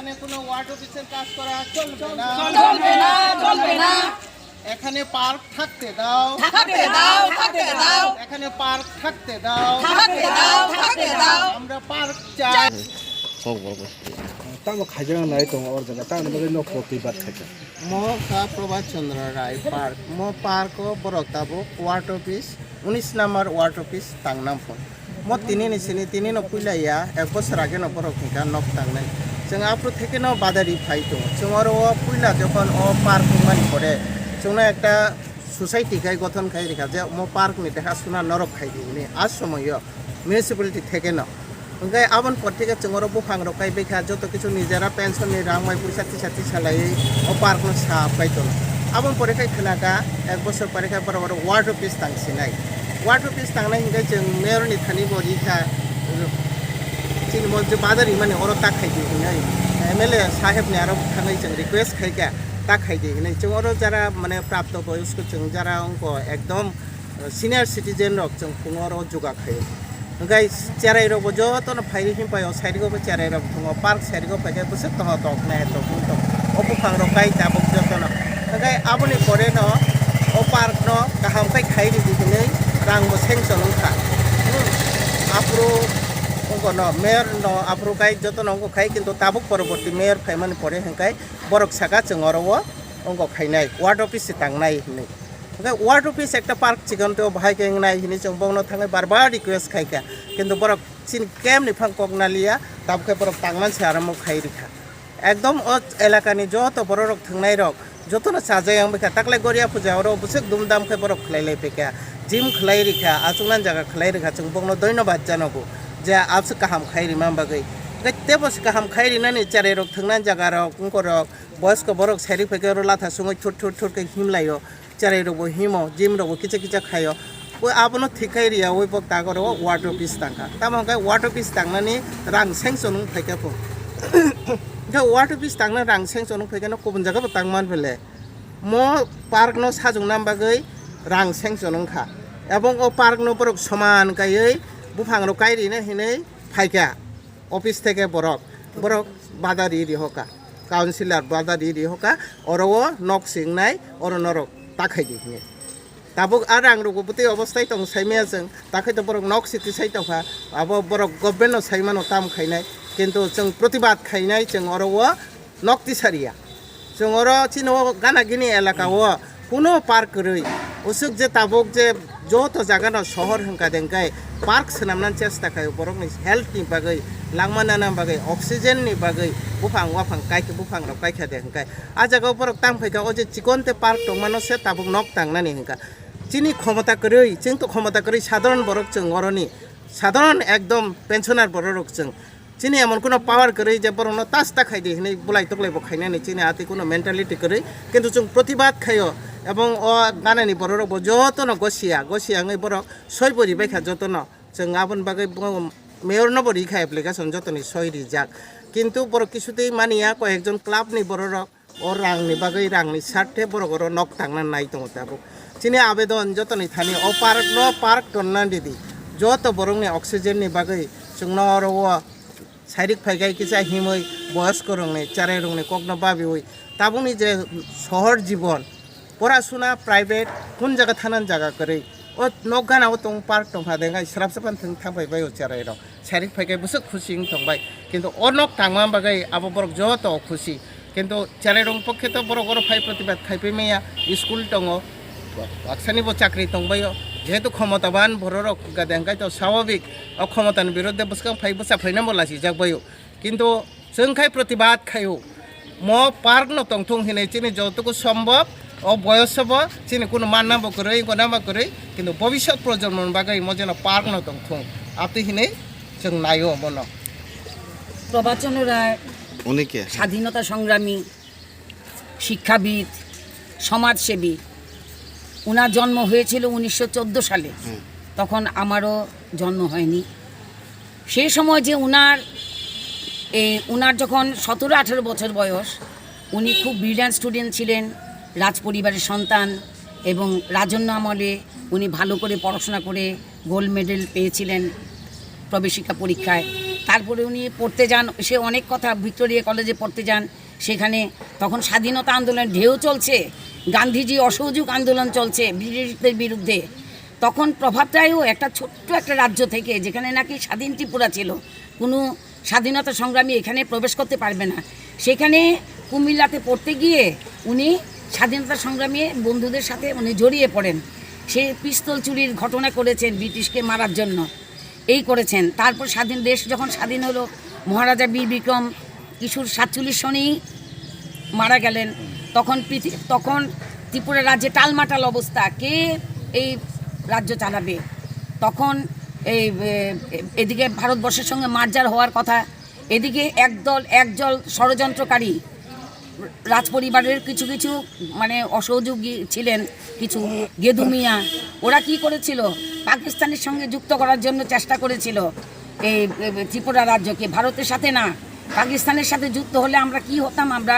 এখানে কোনো ওয়ার্ড অফিসের কাজ করা চলবে না, চলবে না, চলবে না। এখানে পার্ক থাকতে দাও, থাকতে দাও, থাকতে দাও, এখানে পার্ক থাকতে দাও, থাকতে দাও, থাকতে দাও। আমরা পার্ক চাই। Tama khajang nai tong or jaga tama bagi no प्रतिबाद खाजा মো কা প্রভাত চন্দ্র রায় পার্ক মো পার্ক বরক তাবো ওয়ার্ড অফিস 19 নম্বর ওয়ার্ড অফিস তাংনাম ফোন মো তিনি নিসিনি তিনি ন পুইলাইয়া এক বছর আগে ন বরক নিকা নক তাংনাই जों आपरो থেকে ন বাদারি ফাই দङ जों आरो पुइला যখন ও পার্ক মানি করে जोंना একটা সোসাইটি খাই গঠন খাই রেখা যে মো পার্ক নি দেখা শোনা নরক খাই দিনি আজ সময় মিউনিসিপালিটি থেকে ন ओंखाय आबन पत्रिका जोंरो बुफां रकाय बेखा जत किछु निजारा पेंशन नि रां माय पैसा तिसाति सालाय ओ पार्क न सा पाइतो आबन परेखाय खनाका एक बছর परेखाय बराबर वार्ड अफिस तांसिनाय वार्ड अफिस तांनाय हिंगाय जों मेयर नि थानि बरिखा चिन मो जे बादारि माने अरो ताखाय दि हिनाय एमएलए साहेब नि आरो थाङै जों रिक्वेस्ट खायका ताखाय दि हिनाय जों अरो जारा माने प्राप्त बयस्क जों जारा अंक एकदम सिनियर सिटिजेन रक जों पुङरो जुगा खाय ओंखाय चेराय रब जतन फाइरि हिमपाय साइडगो चेराय रब दङ पार्क साइडगो फाइके बसे तह तक नाय तो तो अपुफां रकाय दाबक जतन ओंखाय आबनि परे न ओ पार्क न गाहाम फाइ खाइरि दिनै रां बो सेंसन ओंखा आप्रो अंक न मेयर न आप्रो गाय जतन अंक खाइ किन्तु ताबक परवर्ती मेयर फाइमानि परे हंखाय बरक साका जोंरो अंक खाइनाय वार्ड अफिस तांनाय हिनै वार्ड अफिस एक पार्क चिकन तो भाई गेंगनाय हिनि जों बावनो थाङै बारबार रिक्वेस्ट खायका किन्तु बरक चिन केम नि फां कगनालिया ताबखे बरक तांमान साराम खाइ रिखा एकदम ओ एलाकानि जत बरक थांनाय रक जतनो साजायां बेखा ताकले गरिया फुजा और बुसक दुमदाम खे बरक खलायलाय पेका जिम खलाय रिखा आचुंगनान जागा खलाय रिखा जों बावनो धन्यबाद जानगौ जे आपस गाहाम खाइ रिमा बागै गते बस गाहाम खाइ रिनानि चारे रक थांनान जागा रक कुंकरक बयस्क बरक साइरि फेके लाथा सुङै थुट थुट थुट के हिमलायो चारे रबो हिमो जिम रबो किचा किचा खायो वो आपनो थिखाय रिया वो बक तागर वार्ड अफिस तांका तामंगाय वार्ड अफिस तांनानि रां सेंसन फैका फो दा वार्ड अफिस तांना रां सेंसन फैका गुबुन जायगायाव तांमान बेले मो पार्क न साजुं नाम बागै रां सेंसन खा एबं ओ पार्क न बरक समान गायै बुफां र कायरिनो हिनै फाइका अफिस थेके बरक बरक बादारि रिहका काउन्सिलर बादारि रिहका अरो नक सिंनाय अरो नरक ताखाय दिने ताबुक आरो आं रगबते अवस्थाय दं साइमाया जों ताखाय तो बरक नक सिटि साइटआवहा आबो बरक गभर्नमेन्ट साइमानो ताम खायनाय किन्तु जों प्रतिबाद खायनाय जों अरो नक तिसारिया जों अरो चिनो गानागिनि एलाकाव कोनो पार्क रै उसुक जे ताबुक जे जत जागानो शहर हंका देंगाय पार्क सनामनान चेष्टा खायो बरकनि हेल्थनि बागै लांमानाना बागै अक्सिजेननि बागै बुफां वाफां कायके बुफां र कायखा दे हंकाय आ जागाव बरक ताम फैका ओ जे चिकनते पार्क दंमानो से ताबुक नक तांनानि हंका चिनि क्षमता करै जों तो क्षमता करै साधारण बरक जों अरनि साधारण एकदम पेन्शनार बरक जों चिनि एमन कोनो पावर करै जे बरक न तास्ता खायदे हनै बुलाय तकलायबो खायनानि चिनि आति कोनो मेन्टालिटी करै किन्तु जों प्रतिबाद खायो এবং ও গানানি বড় যতন গছিয়া গছিয়াঙै বরক সয়বরি বাইখা যতন जों आबन बागै मेयर न बरिखा एप्लिकेशन जतनि सयरि जाक किन्तु बरक किछुतेই मानिया कयेकजन क्लाबनि बरक ओ रांनि बागै रांनि सार्थे बरक नक थांना नाय दङ ताबो चिनि आवेदन जतनि थानि ओ पार्क टनना दिदि जत बरकनि अक्सिजेननि बागै जोंनो अरो साइरिक फाइगाय किसा हिमै बयस्क रंनि चारे रंनि कगना बाबि ताबुनि जे शहर जीवन पढ़ाशुना प्राइवेट कुन जगह थानान जगह करै ओ नक गानाव दं पार्क दं हादेंगाय स्राब स्राबान थं थांबाय बाय चाराय र साइरिक फाइगाय बसो खुसि थांबाय किन्तु ओ नक थांमा बागै आबो बरक जत खुसि किन्तु चाराय रं पक्षे तो बरक अरो फाइ प्रतिबाद खायफैमाया स्कुल दङ बाक्सानिबो चाकरि दंबायो जेहेतु क्षमतावान बरक गादेंगाय तो स्वाभाविक ओ क्षमतानि बिरुद्धे बसकां फाइ बसा फैनांगौ लासि जागबायो किन्तु जोंखाय प्रतिबाद खायो मो पार्क न तंथं हिनै चिनि जतुकु सम्भव ओ बयसब चिनि कोनो माननाबो करै गनाबो करै किन्तु भविष्यत प्रजन्मन बागै मजेन पार्क न दंथं आपति हिनै जों नायो मन প্রভাত চন্দ্র রায় অনেকে স্বাধীনতা সংগ্রামী শিক্ষাবিদ সমাজসেবী উনার জন্ম হয়েছিল 1914 সালে তখন আমারও জন্ম হয়নি সেই সময় যে উনার যখন 17-18 বছর বয়স উনি খুব ব্রিলিয়ান্ট স্টুডেন্ট ছিলেন রাজ পরিবারের সন্তান এবং রাজন্য আমলে উনি ভালো করে পড়াশোনা করে গোল্ড মেডেল পেয়েছিলেন প্রবেশিকা পরীক্ষায় তারপরে উনি পড়তে যান, সে অনেক কথা ভিক্টোরিয়া কলেজে পড়তে যান। সেখানে তখন স্বাধীনতা আন্দোলন ঢেউ চলছে, গান্ধীজি অসহযোগ আন্দোলন চলছে ব্রিটিশদের বিরুদ্ধে। তখন প্রভাবটাও একটা ছোট্ট একটা রাজ্য থেকে, যেখানে নাকি স্বাধীন ত্রিপুরা ছিল, কোনো স্বাধীনতা সংগ্রামী এখানে প্রবেশ করতে পারবে না, সেখানে কুমিল্লাতে পড়তে গিয়ে উনি স্বাধীনতা সংগ্রামী বন্ধুদের সাথে উনি জড়িয়ে পড়েন। সে পিস্তল চুরির ঘটনা করেছেন ব্রিটিশকে মারার জন্য, এই করেছেন। তারপর দেশ যখন স্বাধীন হলো, মহারাজা বীর বিক্রম কিশোর 47 সনেই মারা গেলেন। তখন ত্রিপুরা রাজ্যে টালমাটাল অবস্থা, কে এই রাজ্য চালাবে? তখন এদিকে ভারতবর্ষের সঙ্গে মার্জার হওয়ার কথা, এদিকে একদল ষড়যন্ত্রকারী রাজ পরিবারের কিছু কিছু মানে অসহযোগী ছিলেন, কিছু গেদু মিয়া, ওরা কি করেছিল, পাকিস্তানের সঙ্গে যুক্ত করার জন্য চেষ্টা করেছিল এই ত্রিপুরা রাজ্যকে, ভারতের সাথে না, পাকিস্তানের সাথে যুক্ত হলে আমরা কি হতাম, আমরা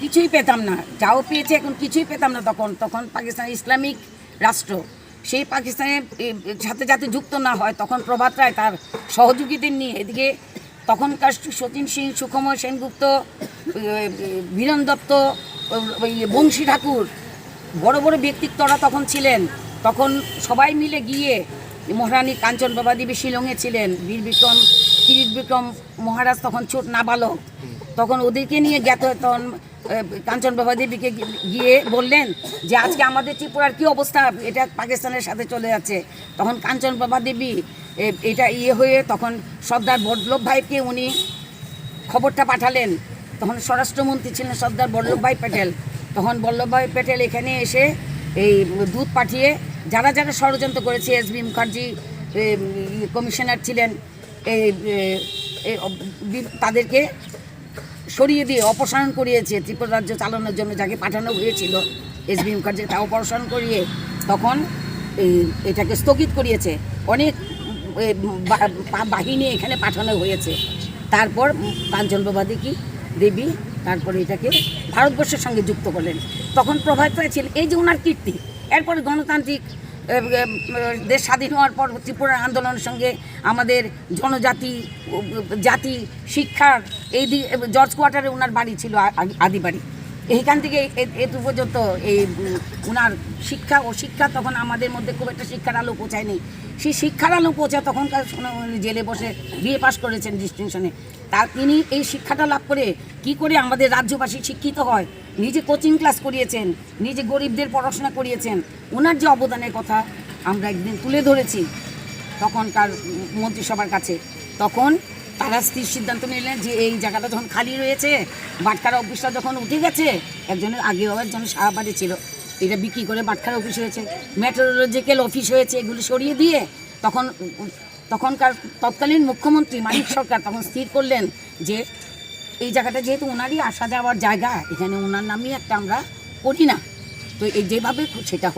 কিছুই পেতাম না, যাও পেয়েছে এখন কিছুই পেতাম না। তখন পাকিস্তান ইসলামিক রাষ্ট্র, সেই পাকিস্তানের সাথে যাতে যুক্ত না হয়, তখন প্রভাত রায় তার সহযোগীদের নিয়ে এদিকে তখনকার সচিন সিং, সুখময় সেনগুপ্ত, বীরেন দত্ত, বংশী ঠাকুর, বড় বড় ব্যক্তিত্বরা তখন ছিলেন। তখন সবাই মিলে গিয়ে মহারানী কাঞ্চন বাবা দেবী শিলংয়ে ছিলেন, কিরিট বিক্রম মহারাজ তখন ছোট নাবালক, তখন ওদেরকে নিয়ে জ্ঞাত। তখন কাঞ্চন বাবা দেবীকে গিয়ে বললেন যে আজকে আমাদের ত্রিপুরার কী অবস্থা, এটা পাকিস্তানের সাথে চলে যাচ্ছে। তখন কাঞ্চন বাবা দেবী এটা হয়ে তখন সর্দার বল্লভভাইকে উনি খবরটা পাঠালেন। তখন স্বরাষ্ট্রমন্ত্রী ছিলেন সর্দার বল্লভভাই প্যাটেল। তখন বল্লভভাই প্যাটেল এখানে এসে এই দূত পাঠিয়ে যারা যারা ষড়যন্ত্র করেছে, এসবি মুখার্জি কমিশনার ছিলেন, তাদেরকে সরিয়ে দিয়ে অপসারণ করিয়েছে ত্রিপুরা রাজ্য চালানোর জন্য, যাকে পাঠানো হয়েছিল এসবি মুখার্জি, তা অপসারণ করিয়ে তখন এটাকে স্থগিত করিয়েছে। অনেক বাহিনী এখানে পাঠানো হয়েছে। তারপর কাঞ্চন বাবা দেবী তারপরে এটাকে ভারতবর্ষের সঙ্গে যুক্ত করলেন। তখন প্রভাত রায় ছিলেন, এই যে ওনার কীর্তি। এরপরে গণতান্ত্রিক দেশ স্বাধীন হওয়ার পর ত্রিপুরার আন্দোলনের সঙ্গে আমাদের জনজাতি জাতি শিক্ষার এই জর্জ কোয়ার্টারে ওনার বাড়ি ছিল, আদি বাড়ি। এইখান থেকে এতু পর্যন্ত এই ওনার শিক্ষা তখন আমাদের মধ্যে খুব একটা শিক্ষার আলো পৌঁছায়নি। সেই শিক্ষার আলো পৌঁছায় তখনকার জেলে বসে বিএ পাস করেছেন ডিস্টিংশনে। তিনি এই শিক্ষাটা লাভ করে কি করে আমাদের রাজ্যবাসী শিক্ষিত হয়, নিজে কোচিং ক্লাস করিয়েছেন, নিজে গরিবদের পড়াশোনা করিয়েছেন। ওনার যে অবদানের কথা আমরা একদিন তুলে ধরেছি তখনকার মন্ত্রিসভার কাছে। তখন তারা স্থির সিদ্ধান্ত নিলেন যে এই জায়গাটা যখন খালি রয়েছে, বাটখারা অফিসটা যখন উঠে গেছে, আগেও একজনের সাহাবাড়ি ছিল, এটা বিক্রি করে বাটখারা অফিস হয়েছে, মেট্রোলজিক্যাল অফিস হয়েছে, এগুলো সরিয়ে দিয়ে তখনকার তৎকালীন মুখ্যমন্ত্রী মানিক সরকার তখন স্থির করলেন যে এই জায়গাটা যেহেতু ওনারই আসা যাওয়ার জায়গা, এখানে ওনার নামই একটা আমরা করি না। তো এই যেভাবে সেটা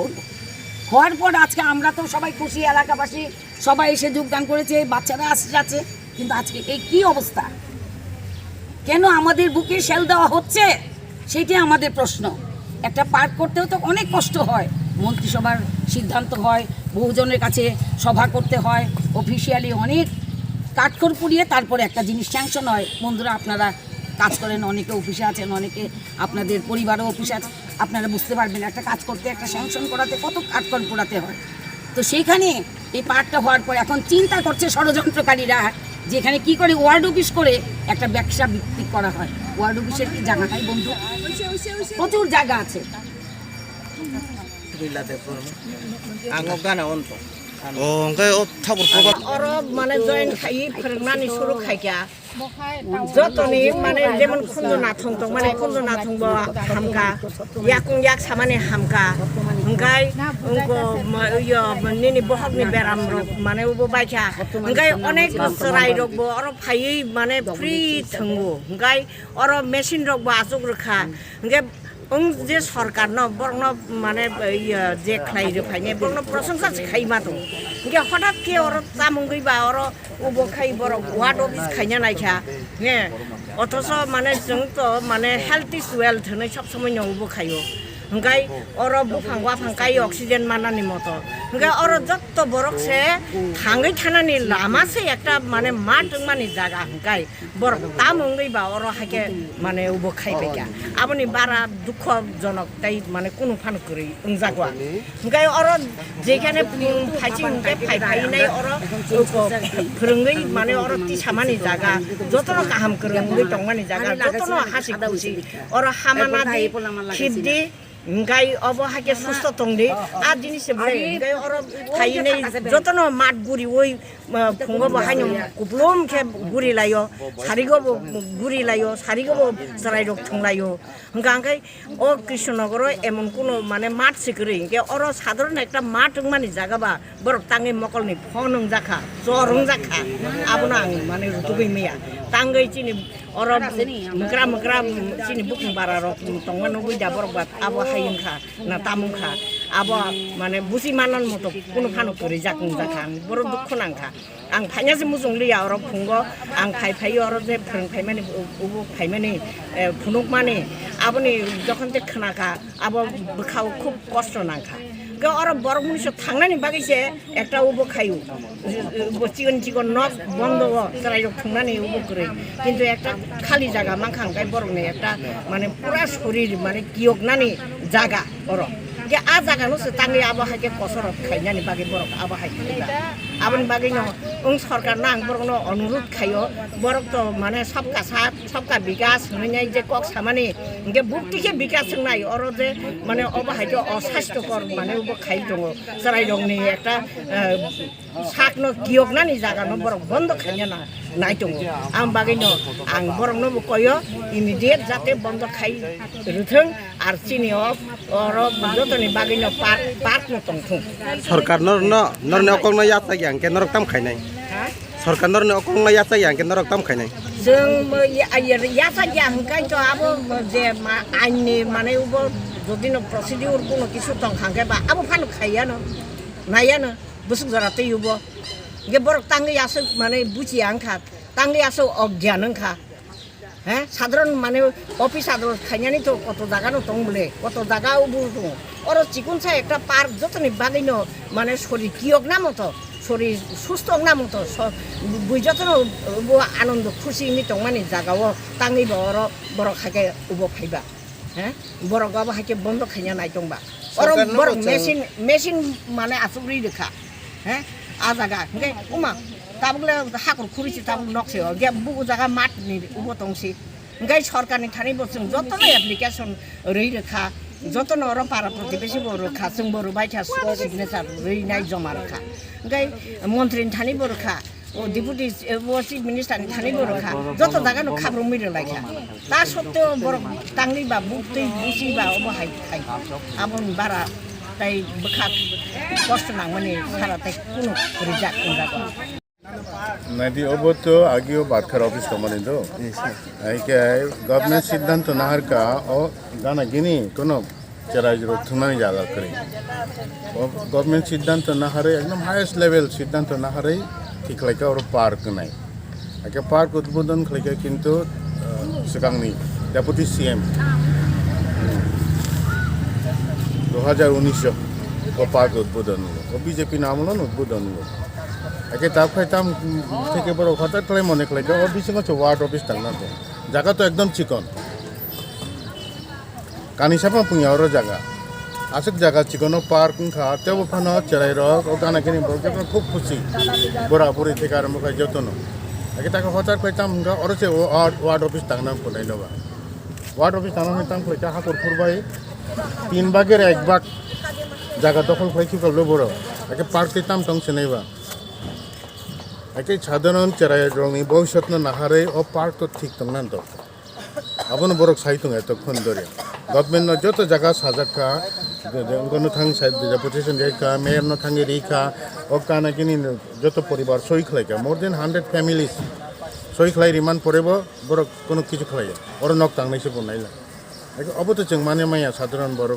হওয়ার পর আজকে আমরা তো সবাই খুশি, এলাকাবাসী সবাই এসে যোগদান করেছে, বাচ্চারা যাচ্ছে। কিন্তু আজকে এই কী অবস্থা, কেন আমাদের বুকে শেল দেওয়া হচ্ছে, সেইটাই আমাদের প্রশ্ন। একটা পার্ক করতেও তো অনেক কষ্ট হয়, মন্ত্রিসভার সিদ্ধান্ত হয়, বহুজনের কাছে সভা করতে হয়, অফিসিয়ালি অনেক কাঠখড় পুড়িয়ে তারপরে একটা জিনিস স্যাংশন হয়। বন্ধুরা, আপনারা কাজ করেন, অনেকে অফিসে আছেন, অনেকে আপনাদের পরিবারও অফিসে আছে, আপনারা বুঝতে পারবেন একটা কাজ করতে, একটা স্যাংশন করাতে কত কাঠখড় পোড়াতে হয়। তো সেইখানে এই পার্কটা হওয়ার পর এখন চিন্তা করছে ষড়যন্ত্রকারীরা যে এখানে কী করে ওয়ার্ড অফিস করে একটা ব্যবসা ভিত্তিক করা হয়। ওয়ার্ড অফিসের কি জায়গা নাই বন্ধু? প্রচুর জায়গা আছে। মানে জয়েন খাই ফেরনানি শুরু খাইকা যতনি মানে যেমন খুন্দু নাথং দं মানে খুন্দু নাথং bo হামকা ইয়াক সামানে হামকা হংগাই ইয়ো নিনি বহগনি বেরাম রক মানে উবো বাইকা হংগাই অনেক সরাই রক bo অর ফাই মানে ফ্রি থংগো হংগাই অর মেশিন রক bo আজক রখা হংগে যে সরকার ন বরং মানে যে খাইরে ফাইনে বরং প্রশংসা খাইমা দं হংগে হঠাৎ কে অর চামুং গইবা অর উবো খাই বড় ওয়ার্ড অফিস খাইনা নাইখা হ্যাঁ অথচ মানে जों তো মানে হেলথ ইজ ওয়েলথ হनै সব সময় উবো খাইও hingkai oro bufang wafang kai oksigen manani moto hingkai oro jotto borok se thangai thanani lama se ekta mane mat mani jaga hingkai borok tamongei ba oro haike mane ubo khaibeka aboni bara dukho jonok tai mane kono phan kori ungjagwa hingkai oro jekhane phaisi hingkai phai nai oro phurungei mane oro tisamani jaga jotono kaham korongei tongmani jaga jotono hasi khusi oro hamanadi khibdi hingkai obo hake susto tongdi a jinis bre hingkai oro khainei jotono mat guri oi phungo bahaino kuplom ke guri layo sarigo guri layo sarigo sarai rok thunglayo hingkai o krishnagoro emon kono mane mat sikri hingkai oro sadharon ekta mat mani jaga ba borok tangai mokolni phonung jakha jorung jakha abona ang mane rutubei meya tangai chini oro mukra chini buking bara rok tongman oi da borok ba abo hayungkha na tamungkha abo mane busi manan moto kono phano kori jakung jakha borok dukho nangkha ang phanya je mujung liya oro phungo ang phai oro je phung phai mani ubu phai mani phunuk mani aboni jokhon te khnaka abo bkhau khub kosto nangkha ga oro borok munisho thangnani bagi se ekta ubo khayu চিকন নখ বন্ধ তারাই ঠুংনানি উবো করে কিন্তু একটা খালি জায়গা মাংখাংকাই বরং নেই একটা মানে পুরা শরীর মানে কিয়কনানি জায়গা বড় যে আ জায়গা নসে তাঙ্গে আবহাইকে কসরত খাইনানি বাকি বরক আবহাই খাইবা আবন বাকি ন ওং সরকার না আং বরক অনুরোধ খাইও বরক তো মানে সবকা সাথ সবকা বিকাশ হইনাই যে কক সামানি যে বুকটিকে বিকাশ নাই অর যে মানে অবহাইকে অস্বাস্থ্যকর মানে উবো খাই দङ সারাই দংনি একটা সাকনো কিয়কনানি জায়গা ন বরক বন্ধ খাইনা না নাই দङ আং বাকি ন আং বরক ন কয় ইমিডিয়েট যাতে বন্ধ খাই রুথং আর চিনি অর যতনি বাকি ন পার্ক ন তংথুং সরকার নরনে অকংনা ইয়াতা yang ke norok tam khainai সরকার নরনে অকংনা ইয়াতা yang ke norok tam khainai जों यासा हंकाय तो अब जे आइननि माने उबो जदिन प्रसिडिउर कोनो किछु दं हांकाय बा अब फानु खायानो नायानो बुसुक जराते उबो गे बरक तांगे यासो माने बुचि आंखा तांगे यासो अज्ञान अंखा হ্যাঁ সাধারণ মানে অফিস আদালত খাইনানি তো কত জায়গা নো দং বলে কত জায়গা উবো দङ অর চিকুনসা একটা পার্ক যতনি বাগিনো মানে শরীর কিয়ক না মতো শরীর সুস্থ না মতো বুঝাতনো আনন্দ খুশি নি দংমানি জায়গাও তাঙ্গি বড় খাকে উবো খাইবা হ্যাঁ বড় গাবা হাকে বন্ধ খাইনা নাই দংবা অর বড় মেশিন মানে আসুরি রেখা হ্যাঁ আ জায়গা গে উমা তাবলে হাকর খুরিছি তাব নকছে গে বুগু জায়গা মাঠ নি উবো দংসি gai সরকারনি থানি বসং যতনো অ্যাপ্লিকেশন রই রেখা যতনো অর পারা প্রতিবেশী বড় খা जों বড় বাইঠা সিগনেচার রই নাই জমা রাখা gai মন্ত্রীনি থানি বড় খা ও ডেপুটি চিফ মিনিস্টারনি থানি বড় খা যত জায়গা নো খাব্রং মিরে লাইখা তা সত্ত্বেও বড় টাংনি বা বুকতেই বুসি বা অবহাই খাই আবন বারা তাই বখা কষ্ট না মানে সারা তাই কোনো রিজাক কোনজাগা Nadi obo to agio barkar office kamani do. Aike government siddhant nahar ka o gana gini kono charaj ro thunani jaga kare. O government siddhant nahare ekdom highest level siddhant nahare ঠিক Laika or park nai. Aike park udbodhon khlaika kintu sekangni deputy CM 2019 o park udbodhon holo. O BJP namolon udbodhon holo. একে তাপ খাইতাম থেকে বড় হঠাৎ করে মনে করলে ওর বিশিং হচ্ছে ওয়ার্ড অফিস টাঙ্গা তো জায়গা তো একদম চিকন কানিসাপা পুঁয়া ওর জায়গা আসুক জায়গা চিকন পার্ক খা তেও ফানো চেরাই রক ও গানা কিনি বড় খুব খুশি বরাবরি থেকে আরম্ভ করে যতন একে তাকে হঠাৎ খাইতাম ওর হচ্ছে ওয়ার্ড অফিস টাঙ্গা কোলাই দেওয়া ওয়ার্ড অফিস টাঙ্গা হইতাম খাইতা হাকর ফুরবাই 3 ভাগের 1 ভাগ জায়গা দখল খাই কি করলো বড় একে পার্ক দিতাম টংসে নেবা একে সাধারণ চেরাই রঙি ভবিষ্যৎ নাহারে ও পার্ক তো ঠিক তো না তো আপন বড় সাইতুং এতক্ষণ ধরে গভর্নমেন্ট যত জায়গা সাজাকা কোনো থাং ডেপুটেশন রেখা মেয়র ন থাঙ্গে রেখা ও কানা কিনি যত পরিবার সই খাইকা মোর দেন 100 ফ্যামিলিজ সই খাই রিমান পড়েব বড় কোনো কিছু খাই ওর নক টাংনাইছে বনাইলা অবত जों মানে মাইয়া সাধারণ বড়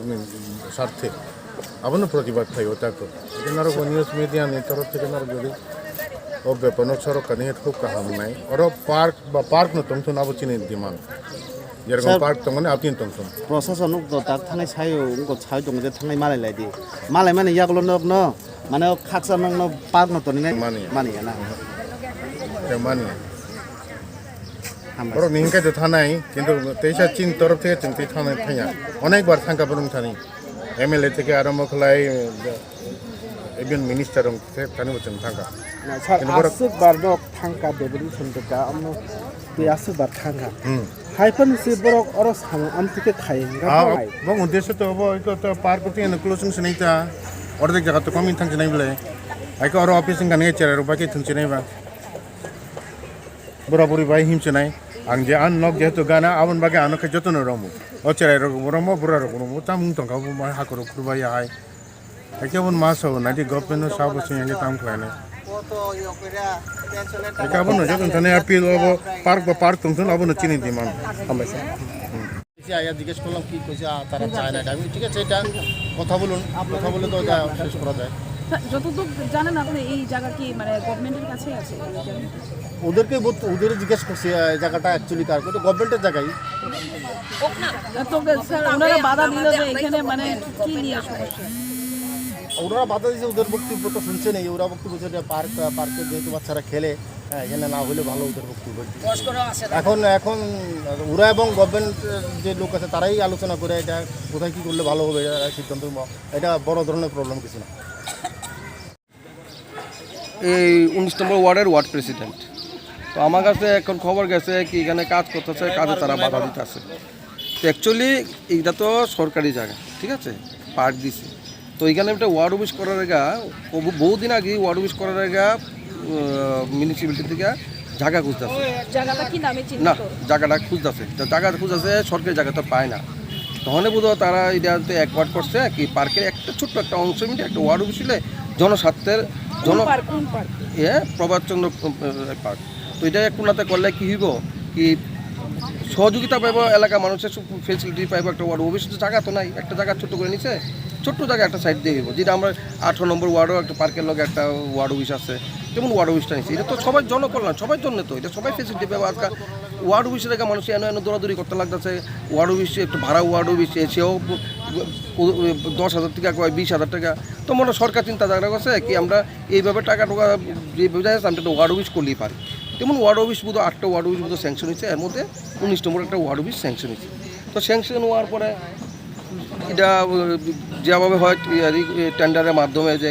স্বার্থে আপন প্রতিবাদ খাই ওটাকে এখানে নিউজ মিডিয়ানি তরফ থেকে যদি o bepono sorok kani het খুব কাহাম নাই ওর পার্ক বা পার্ক ন তংথন আবো চিনি দিমান যেরকম পার্ক তখন আপনি তখন প্রশাসন তার থানায় সায় সায় দङ যে থানায় মালাইলাই দি মালাই মানে ইয়াগুলো নক ন মানে খাকসা নং ন পার্ক ন তো নিঙাই মানিয়া না মানি বড় নিংকাই তো থানায় কিন্তু তেইশা চীন তরফ থেকে চিন্তি থানায় থাইয়া অনেকবার থাকা বরং থানি এমএলএ থেকে আরম্ভ খোলাই একজন মিনিস্টার থানি বলছেন থাকা আসুক বার দক থাঙ্কা দেবরি সন্তকা আমনো তুই আসুক বার থাঙ্কা হাইফান সে বড় অর সামু আম থেকে খাই এবং উদ্দেশ্য তো হবো তো পার্ক থেকে ক্লোজিং শুনাইতা অর্ধেক জায়গা তো কমই থাকছে নাই বলে আইকে আরো অফিসিং গান গেছে আর বাকি থাকছে নাই বা বরাবরি বাই হিমছে নাই आं जे आन नक जेहेतु गाना आबन बागे आनके जतन रमु अचराय रमु बुरा रमु ताम तंका मा हाकर खुरबा याय एकेबन मास हो नादि गवर्नमेंट साब सिंगे ताम खलायने एकेबन जतन थाने अपील अब पार्क तंसन अबन चिनि दिमान हामबायसा আয়া জিজ্ঞেস করলাম কি কইছে তারা চায় না আমি ঠিক আছে এটা কথা বলুন কথা বলে তো শেষ করা যায় যতদূর জানেন আপনি এই জায়গা কি মানে গভর্নমেন্টের কাছে আছে ওদেরকে ওদের জিজ্ঞেস করছি জায়গাটা অ্যাকচুয়ালি কার তো গভর্নমেন্টের জায়গায় তো স্যার ওনারা বাধা দিল যে এখানে মানে কি নিয়ে সমস্যা ওরা বাধা দিয়েছে ওদের বক্তব্য তো শুনছে নেই ওরা বক্তব্য যে পার্কে যেহেতু বাচ্চারা খেলে এখানে না হলে ভালো ওদের বক্তব্য এখন ওরা এবং গভর্নমেন্ট যে লোক আছে তারাই আলোচনা করে এটা কোথায় কী করলে ভালো হবে সিদ্ধান্ত এটা বড় ধরনের প্রবলেম কিছু না এই 19 নম্বর ওয়ার্ডের ওয়ার্ড প্রেসিডেন্ট তো আমার কাছে এখন খবর গেছে কি এখানে কাজ করতেছে কাজে তারা বাধা দিতেছে তো অ্যাকচুয়ালি এইটা তো সরকারি জায়গা ঠিক আছে পার্ক দিছে তো এখানে একটা ওয়ার্ড অফিস করার আগে বহুদিন আগে ওয়ার্ড অফিস করার আগে মিউনিসিপ্যালিটি থেকে জায়গা খুঁজতেছে জায়গাটা কি নামে চিহ্নিত না জায়গাটা খুঁজতেছে তো জায়গা খুঁজতেছে সরকারি জায়গা তো পায় না তখন বোধহয় তারা এটাতে একওয়ার্ড করছে কি পার্কের একটা ছোট্ট একটা অংশ মিলে একটা ওয়ার্ড অফিস হলে জনস্বার্থের প্রভাতচন্দ্র পার্ক তো এটা কোনাতে করলে কি হইব কি সহযোগিতা পাইব এলাকা মানুষের ফেসিলিটি পাইব একটা ওয়ার্ড অফিস জায়গা তো নাই একটা জায়গা ছোট্ট করে নিছে ছোট্ট জায়গা একটা সাইড দিয়ে হইব যেটা আমরা 18 নম্বর ওয়ার্ডও একটা পার্কের লগে একটা ওয়ার্ড অফিস আছে যেমন ওয়ার্ড অফিসটা নিচ্ছে এটা তো সবাই জনকল্যাণ সবার জন্য তো এটা সবাই ফেসিলিটি পাইব আজকাল ওয়ার্ড অফিসের জায়গা মানুষ এনে দৌড়াদৌড়ি করতে লাগতেছে ওয়ার্ড অফিসে একটু ভাড়া ওয়ার্ড অফিস এসেও 10,000 টাকা কয় 20,000 টাকা তো মনে সরকার চিন্তা জায়গা করছে কি আমরা এইভাবে টাকা যে বোঝা যাচ্ছে আমরা একটা ওয়ার্ড অফিস করলেই পারি যেমন ওয়ার্ড অফিস বোধ 8টা ওয়ার্ড অফিস বোধ স্যাংশন হয়েছে এর মধ্যে 19 নম্বর একটা ওয়ার্ড অফিস স্যাংশন হয়েছে তো স্যাংশন হওয়ার পরে এটা যেভাবে হয় টেন্ডারের মাধ্যমে যে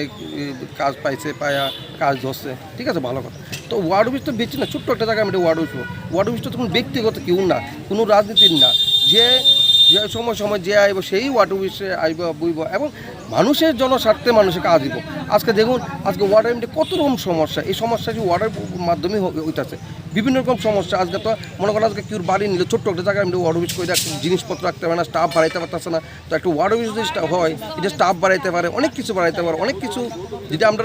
কাজ পাইছে পায়া কাজ ধরছে ঠিক আছে ভালো কথা তো ওয়ার্ড অফিস তো বেশি না ছোট্ট একটা জায়গা আমি ওয়ার্ড অফিসটা তখন ব্যক্তিগত কেউ না কোনো রাজনীতির না যে সময় যে আইব সেই ওয়ার্ড অফিসে আইব বইব এবং মানুষের জনস্বার্থে মানুষের কাজ দিব আজকে দেখুন আজকে ওয়ার্ডের মধ্যে কত রকম সমস্যা এই সমস্যা যে ওয়ার্ডের মাধ্যমে হইতেছে বিভিন্ন রকম সমস্যা আজকে তো মনে করেন আজকে কেউ বাড়ি নিলে ছোট্ট একটা জায়গায় ওয়ার্ড অফিস করে জিনিসপত্র রাখতে পারে না স্টাফ বাড়াইতে পারতেছে না তো একটা ওয়ার্ড অফিস যদি হয় এটা স্টাফ বাড়াইতে পারে অনেক কিছু বাড়াইতে পারে অনেক কিছু যেটা আমরা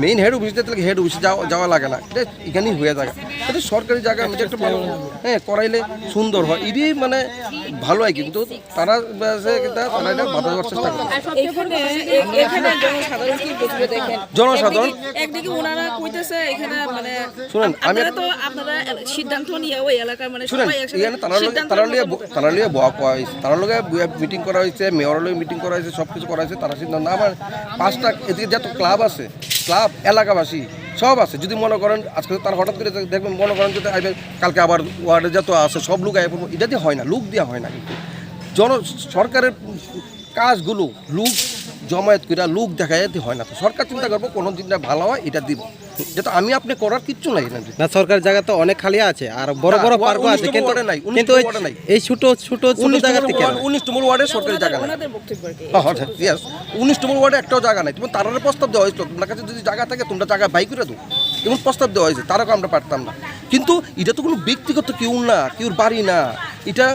মেইন হেড অফিস দিতে হেড অফিসে যাওয়া লাগে না এটা এখানেই হয়ে যায় এটা সরকারি জায়গা একটা ভালো করাইলে সুন্দর হয় এটাই মানে ভালো হয় কিন্তু তারা এটা বাধা দেওয়ার চেষ্টা করে জনসাধারণ একদিকে ওনারা কইতেছে এখানে মানে শুনেন আমি তো আপনারা সিদ্ধান্ত নিয়ে ওই এলাকায় মানে শুনেন এখানে তারা লিয়ে বয়া করা হয়েছে তারা লগে মিটিং করা হয়েছে মেয়রের লগে মিটিং করা হয়েছে সব কিছু করা হয়েছে তারা সিদ্ধান্ত আমার 5টা এদিকে যত ক্লাব আছে ক্লাব এলাকাবাসী সব আছে যদি মনে করেন আজকে তারা হঠাৎ করে দেখবেন মনে করেন যদি আইবে কালকে আবার ওয়ার্ডে যত আছে সব লোক আইব এটা দিয়ে হয় না লোক দেওয়া হয় না কিন্তু সরকারের কাজগুলো লোক জমায়েত করে লোক দেখায় হয় না তো সরকার চিন্তা করবো কোনো দিনটা ভালো হয় এটা দিব যেটা আমি আপনি করার কিচ্ছু নাই না সরকার জায়গা তো অনেক খালি আছে আর বড় বড় পার্কও আছে কিন্তু কিন্তু এই ছোট ছোট ছোট জায়গা থেকে 19 নম্বর ওয়ার্ডে সরকারি জায়গা নাই 19 নম্বর ওয়ার্ডে একটাও জায়গা নাই তুমি তারারে প্রস্তাব দেওয়া হয়েছিল তোমার কাছে যদি জায়গা থাকে তোমরা জায়গা বাই করে দাও এমন প্রস্তাব দেওয়া হয়েছে তারাও আমরা পারতাম না কিন্তু এটা তো কোনো ব্যক্তিগত কেউ না কেউর বাড়ি না এটা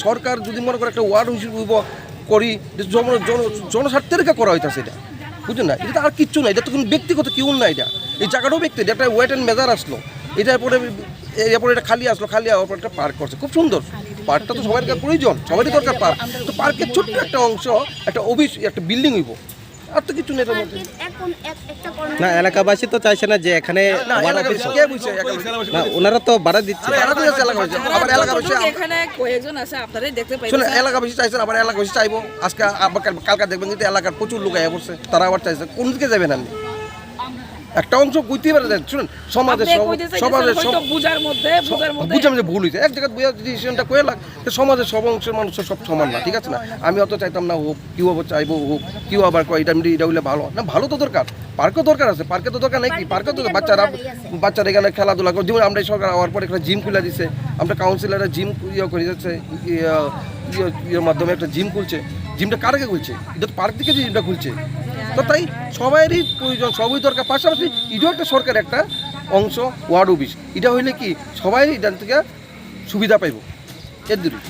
সরকার যদি মনে করে একটা ওয়ার্ড হিসেবে করি জনস্বার্থের করা হইতেছে এটা বুঝলেন না এটা আর কিচ্ছু না এটা তো কোনো ব্যক্তিগত কেউ না এটা এই জায়গাটাও ব্যক্তি একটা ওয়েট অ্যান্ড মেজার আসলো এরপরে এটা খালি আসলো খালি হওয়ার পর একটা পার্ক করছে খুব সুন্দর পার্কটা তো সবার প্রয়োজন সবারই দরকার পার্ক তো পার্কের ছোট্ট একটা অংশ একটা অফিস একটা বিল্ডিং হইব আর তো কিছু নেই এটার মধ্যে না এলাকাবাসী তো চাইছে না যে এখানে না ওয়ার্ড এলাকা অফিস হোক। কে বুঝছে না ওনারা তো ভাড়া দিচ্ছে। এলাকা বুঝছে এলাকাবাসী আবার এলাকাবাসী এখানে কয়েকজন আছে আপনারাই দেখতে পাই শুনে এলাকাবাসী চাইছেন আবার এলাকাবাসী চাইবো আজকে আবার কালকা দেখবেন কিন্তু এলাকার প্রচুর লোক আয়া পড়ছে তারা আবার চাইছে কোন দিকে যাবেন আপনি একটা অংশ বুঝতেই পারে শুনুন সমাজের বুঝার মধ্যে বুঝে যে ভুল হয়েছে এক জায়গায় বুঝে ডিসিশনটা করে লাগ সমাজের সব অংশের মানুষ সব সমান না ঠিক আছে না আমি অত চাইতাম না হোক কেউ আবার চাইবো হোক কেউ আবার কয় এটা হলে ভালো না ভালো তো দরকার পার্কও দরকার আছে পার্কে তো দরকার নেই কি পার্কে তো বাচ্চারা এখানে খেলাধুলা করে যেমন আমরা এই সরকার হওয়ার পর একটা জিম খুলে দিচ্ছে আমরা কাউন্সিলররা জিম করে যাচ্ছে ইয়ের মাধ্যমে একটা জিম খুলছে জিমটা কারকে খুলছে এটা তো পার্ক থেকে যে জিমটা খুলছে তো তাই সবাইরই প্রয়োজন সবই দরকার পাশাপাশি এটাও একটা সরকার একটা অংশ ওয়ার্ড অফিস এটা হইলে কি সবাই এখান থেকে সুবিধা পাইব এর দূরই